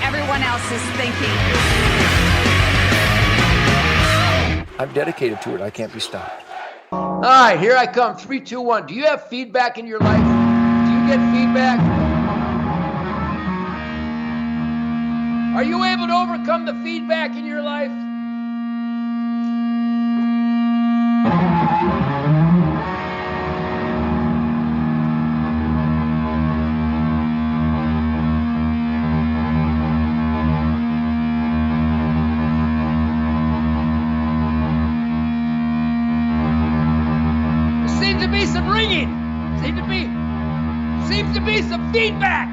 everyone else is thinking. I'm dedicated to it. I can't be stopped. All right, here I come. 3, 2, 1. Do you have feedback in your life? Do you get feedback? Are you able to overcome the feedback in your life? Some ringing. Seems to be some feedback.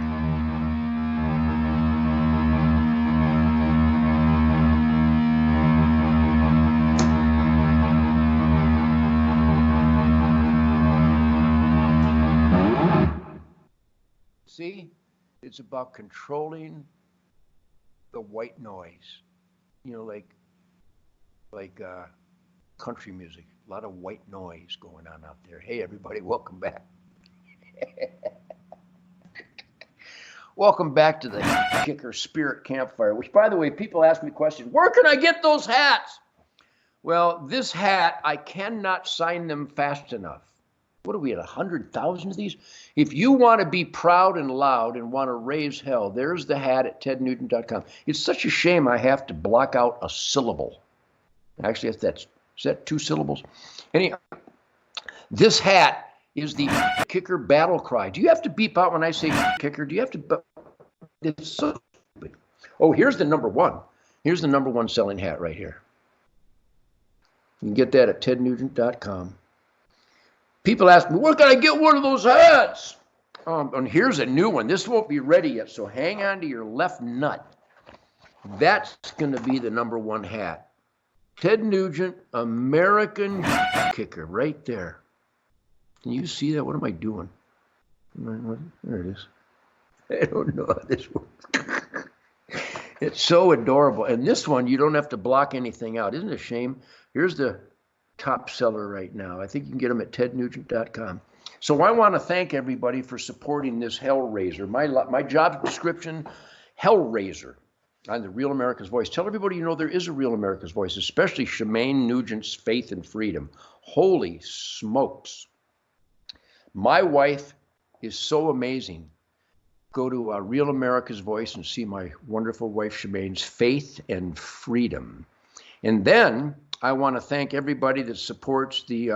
See, it's about controlling the white noise. You know, like country music. A lot of white noise going on out there. Hey, everybody, welcome back. Welcome back to the Kicker Spirit Campfire, which, by the way, people ask me questions. Where can I get those hats? Well, this hat, I cannot sign them fast enough. What are we at, 100,000 of these? If you want to be proud and loud and want to raise hell, there's the hat at tednugent.com. It's such a shame I have to block out a syllable. Actually, is that 2 syllables? Anyhow, this hat is the Kicker battle cry. Do you have to beep out when I say Kicker? Do you have to? It's so stupid. Oh, here's the number 1. Here's the number 1 selling hat right here. You can get that at tednugent.com. People ask me, where can I get one of those hats? And here's a new one. This won't be ready yet, so hang on to your left nut. That's going to be the number 1 hat. Ted Nugent, American Kicker, right there. Can you see that? What am I doing? There it is. I don't know how this works. It's so adorable. And this one, you don't have to block anything out. Isn't it a shame? Here's the top seller right now. I think you can get them at tednugent.com. So I want to thank everybody for supporting this Hellraiser. My job description, Hellraiser. On the Real America's Voice. Tell everybody you know there is a Real America's Voice, especially Shemaine Nugent's Faith and Freedom. Holy smokes. My wife is so amazing. Go to Real America's Voice and see my wonderful wife Shemaine's Faith and Freedom. And then I want to thank everybody that supports the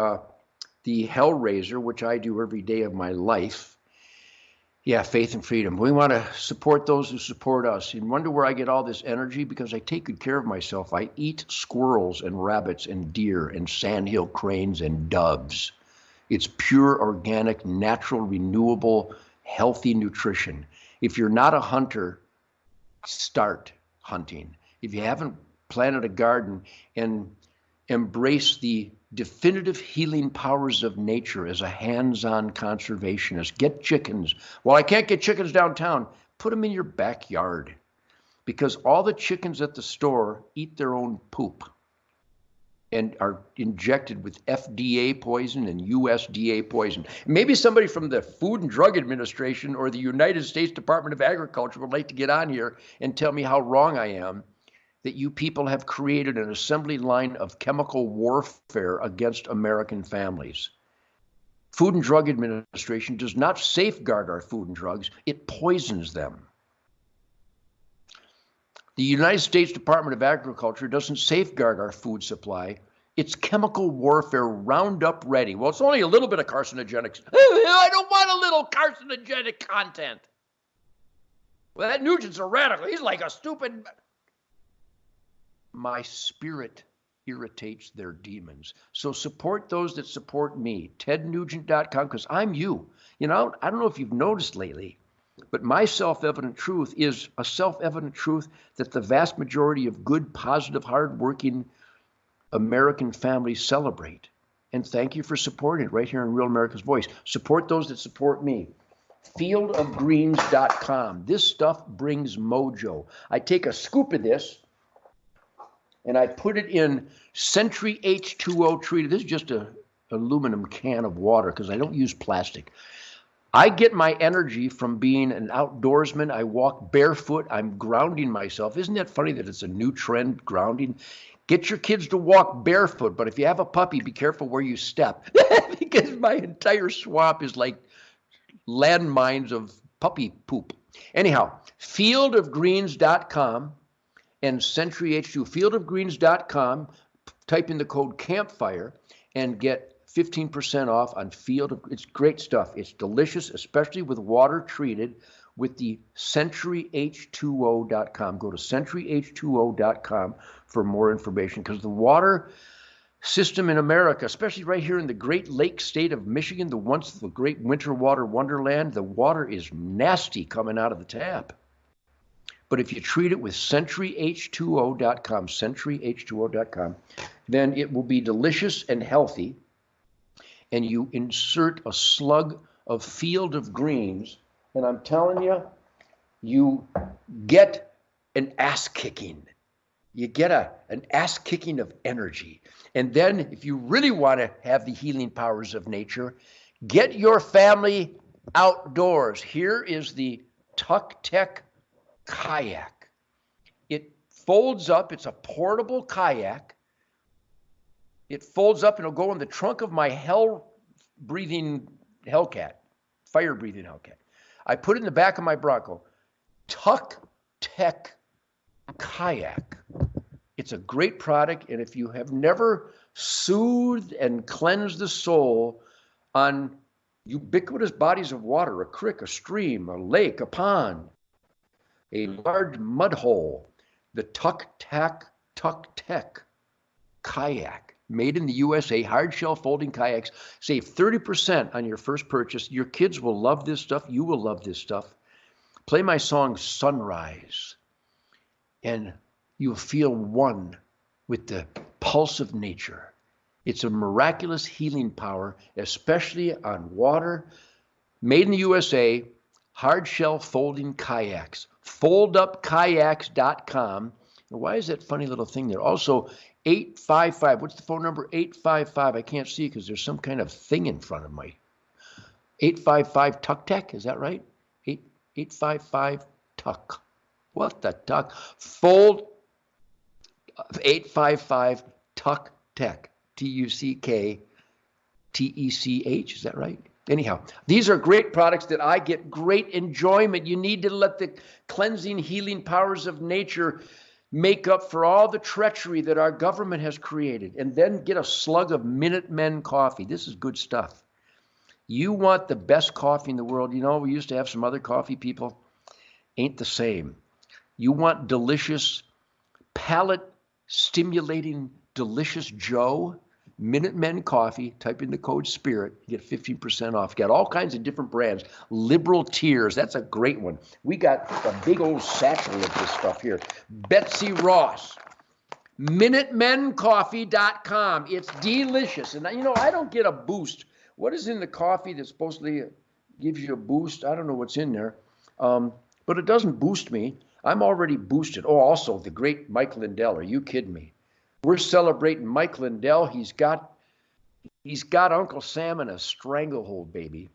Hellraiser, which I do every day of my life. Yeah, faith and freedom. We want to support those who support us. You wonder where I get all this energy? Because I take good care of myself. I eat squirrels and rabbits and deer and sandhill cranes and doves. It's pure, organic, natural, renewable, healthy nutrition. If you're not a hunter, start hunting. If you haven't planted a garden, and embrace the definitive healing powers of nature as a hands-on conservationist. Get chickens. Well, I can't get chickens downtown. Put them in your backyard, because all the chickens at the store eat their own poop and are injected with FDA poison and USDA poison. Maybe somebody from the Food and Drug Administration or the United States Department of Agriculture would like to get on here and tell me how wrong I am, that you people have created an assembly line of chemical warfare against American families. Food and Drug Administration does not safeguard our food and drugs, it poisons them. The United States Department of Agriculture doesn't safeguard our food supply. It's chemical warfare, Roundup ready. Well, it's only a little bit of carcinogenics. I don't want a little carcinogenic content. Well, that Nugent's a radical. He's like a stupid... My spirit irritates their demons. So support those that support me. tednugent.com, because I'm you. You know, I don't know if you've noticed lately, but my self-evident truth is a self-evident truth that the vast majority of good, positive, hard-working American families celebrate. And thank you for supporting it right here in Real America's Voice. Support those that support me. Fieldofgreens.com. This stuff brings mojo. I take a scoop of this and I put it in Century H2O treated. This is just an aluminum can of water because I don't use plastic. I get my energy from being an outdoorsman. I walk barefoot. I'm grounding myself. Isn't that funny that it's a new trend, grounding? Get your kids to walk barefoot, but if you have a puppy, be careful where you step because my entire swamp is like landmines of puppy poop. Anyhow, fieldofgreens.com and Century H2, fieldofgreens.com, type in the code Campfire and get 15% off on it's great stuff. It's delicious, especially with water treated with the centuryh2o.com. Go to centuryh2o.com for more information because the water system in America, especially right here in the Great Lakes state of Michigan, the great winter water wonderland, the water is nasty coming out of the tap. But if you treat it with centuryh2o.com, centuryh2o.com, then it will be delicious and healthy. And you insert a slug of Field of Greens, and I'm telling you, you get an ass kicking. You get an ass kicking of energy. And then if you really want to have the healing powers of nature, get your family outdoors. Here is the Tuck Tech kayak. It folds up. It's a portable kayak. It folds up and it'll go in the trunk of my fire-breathing Hellcat. I put it in the back of my Bronco. Tuck Tech kayak. It's a great product, and if you have never soothed and cleansed the soul on ubiquitous bodies of water, a creek, a stream, a lake, a pond, a large mud hole, the Tuck Tech kayak, made in the USA, hard shell folding kayaks, save 30% on your first purchase. Your kids will love this stuff. You will love this stuff. Play my song Sunrise, and you'll feel one with the pulse of nature. It's a miraculous healing power, especially on water. Made in the USA, hard shell folding kayaks. Foldupkayaks.com. Why is that funny little thing there? Also, 855. What's the phone number? 855. I can't see because there's some kind of thing in front of me. 855 Tuck Tech. Is that right? 855 Tuck. What the Tuck? Fold 855 Tuck Tech. TUCKTECH. Is that right? Anyhow, these are great products that I get great enjoyment. You need to let the cleansing, healing powers of nature make up for all the treachery that our government has created. And then get a slug of Minutemen coffee. This is good stuff. You want the best coffee in the world. You know, we used to have some other coffee people. Ain't the same. You want delicious, palate-stimulating, delicious Joe, Minutemen coffee. Type in the code SPIRIT. You get 15% off. Got all kinds of different brands. Liberal Tears. That's a great one. We got a big old satchel of this stuff here. Betsy Ross. MinutemenCoffee.com. It's delicious. And, you know, I don't get a boost. What is in the coffee that supposedly gives you a boost? I don't know what's in there. But it doesn't boost me. I'm already boosted. Oh, also, the great Mike Lindell. Are you kidding me? We're celebrating Mike Lindell. He's got Uncle Sam in a stranglehold, baby.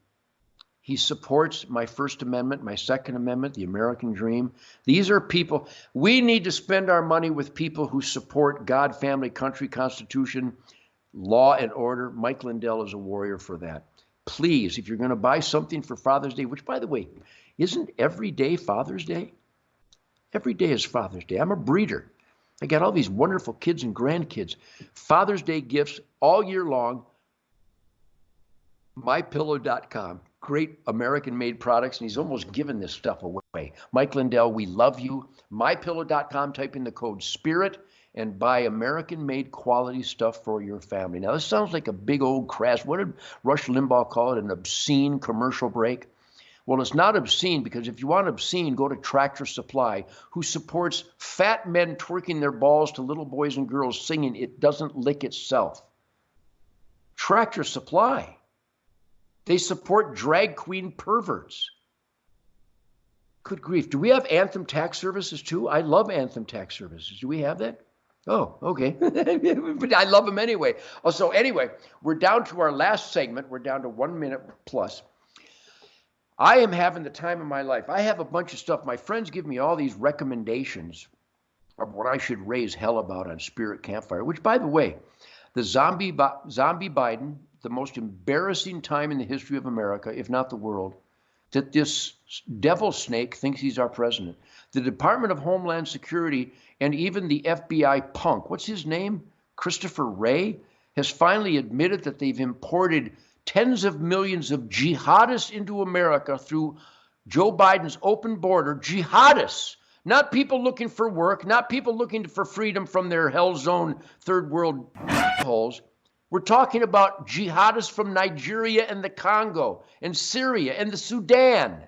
He supports my First Amendment, my Second Amendment, the American dream. These are people, we need to spend our money with people who support God, family, country, Constitution, law, and order. Mike Lindell is a warrior for that. Please, if you're going to buy something for Father's Day, which, by the way, isn't every day Father's Day? Every day is Father's Day. I'm a breeder. I got all these wonderful kids and grandkids. Father's Day gifts all year long. MyPillow.com. Great American-made products, and he's almost given this stuff away. Mike Lindell, we love you. MyPillow.com. Type in the code SPIRIT and buy American-made quality stuff for your family. Now, this sounds like a big old crash. What did Rush Limbaugh call it? An obscene commercial break? Well, it's not obscene, because if you want obscene, go to Tractor Supply, who supports fat men twerking their balls to little boys and girls singing "It Doesn't Lick Itself." Tractor Supply. They support drag queen perverts. Good grief. Do we have Anthem tax services too? I love Anthem tax services. Do we have that? Oh, okay. But I love them anyway. Oh, so anyway, we're down to our last segment. We're down to 1 minute plus. I am having the time of my life. I have a bunch of stuff. My friends give me all these recommendations of what I should raise hell about on Spirit Campfire, which, by the way, the zombie Biden, the most embarrassing time in the history of America, if not the world, that this devil snake thinks he's our president. The Department of Homeland Security and even the FBI punk, what's his name? Christopher Wray, has finally admitted that they've imported tens of millions of jihadists into America through Joe Biden's open border. Jihadists, not people looking for work, not people looking for freedom from their hell zone third world holes. We're talking about jihadists from Nigeria and the Congo and Syria and the Sudan.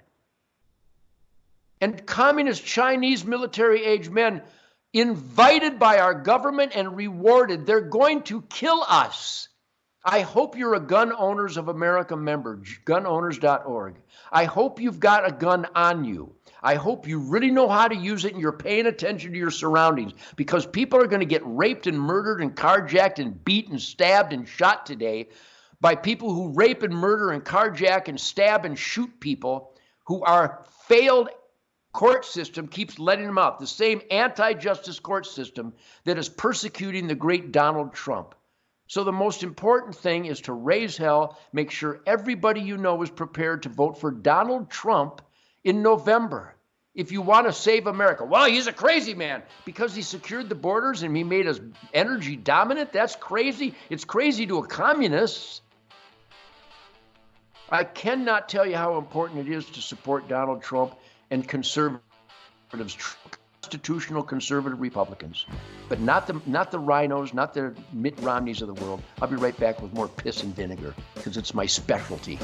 And communist Chinese military-age men invited by our government and rewarded. They're going to kill us. I hope you're a Gun Owners of America member, gunowners.org. I hope you've got a gun on you. I hope you really know how to use it and you're paying attention to your surroundings, because people are going to get raped and murdered and carjacked and beat and stabbed and shot today by people who rape and murder and carjack and stab and shoot people who our failed court system keeps letting them out. The same anti-justice court system that is persecuting the great Donald Trump. So the most important thing is to raise hell, make sure everybody you know is prepared to vote for Donald Trump in November. If you want to save America, well, he's a crazy man because he secured the borders and he made us energy dominant. That's crazy. It's crazy to a communist. I cannot tell you how important it is to support Donald Trump and conservatives, constitutional conservative Republicans, but not the rhinos, not the Mitt Romneys of the world. I'll be right back with more piss and vinegar because it's my specialty.